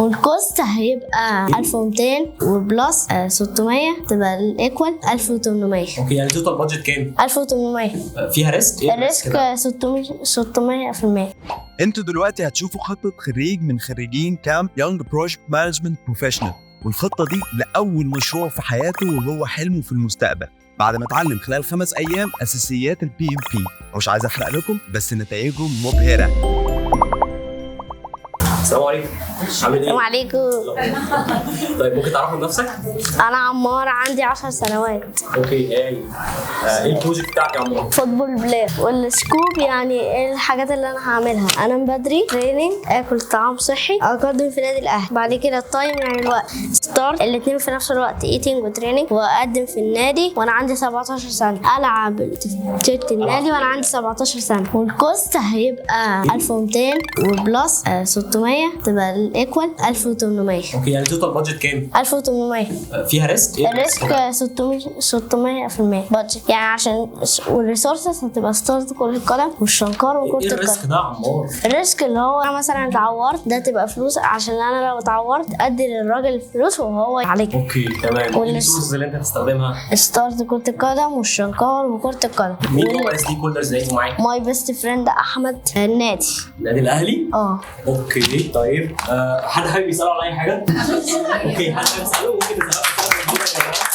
والكوست هيبقى 1200 وبلس 600 تبقى الايكوال 1800. اوكي، يعني توتال بادجت كام؟ 1800. فيها ريسك؟ ايه الريسك 600%. انتوا دلوقتي هتشوفوا خطة خريج من خريجين كامب يونج بروجكت مانجمنت بروفيشنال، والخطة دي لأول مشروع في حياته وهو حلمه في المستقبل بعد ما اتعلم خلال 5 أيام أساسيات البي ام بي. مش عايز أحرق لكم بس نتائجهم مبهرة. السلام عليكم، عامل ايه؟ السلام عليكم. طيب ممكن تعرفوا نفسك؟ انا عمار، عندي 10 سنوات. اوكي، ايه البروجكت بتاعك يا عمار؟ فوتبول بلاير. والسكوب يعني ايه الحاجات اللي انا هعملها؟ انا من بدري تريننج، اكل طعام صحي، اقدم في نادي الاهلي. بعد كده التايم يعني الوقت ستارت، الاثنين في نفس الوقت، ايتنج وتريننج، واقدم في النادي وانا عندي 17 سنه. العب تيشيرت النادي وانا عندي 17 سنه. والكوست هيبقى 1200 وبلس 600 تبقى الايكوال 1800. اوكي، يعني توتال بادجت كام؟ 1800. فيها ريسك؟ الريسك 600% بادجت، يعني عشان والريسورسز هتبقى ستارت كرة القدم والشنكار وكرة ايه الريسك القدم. ده يا عمار؟ الريسك اللي هو انا مثلا اتعورت، ده تبقى فلوس عشان انا لو اتعورت ادي للراجل الفلوس وهو عليك. اوكي تمام. ايه الريسورسز اللي انت هتستخدمها؟ ستارت كرة القدم والشنكار وكرة القدم. مين هو الستيك هولدرز اللي هيبقوا معاك؟ ماي بيست فريند احمد النادي. النادي الاهلي؟ اوكي طيب، حد حابب يسأله على اي حاجه؟ اوكي، حد حابب يسأله؟ ممكن نسأله.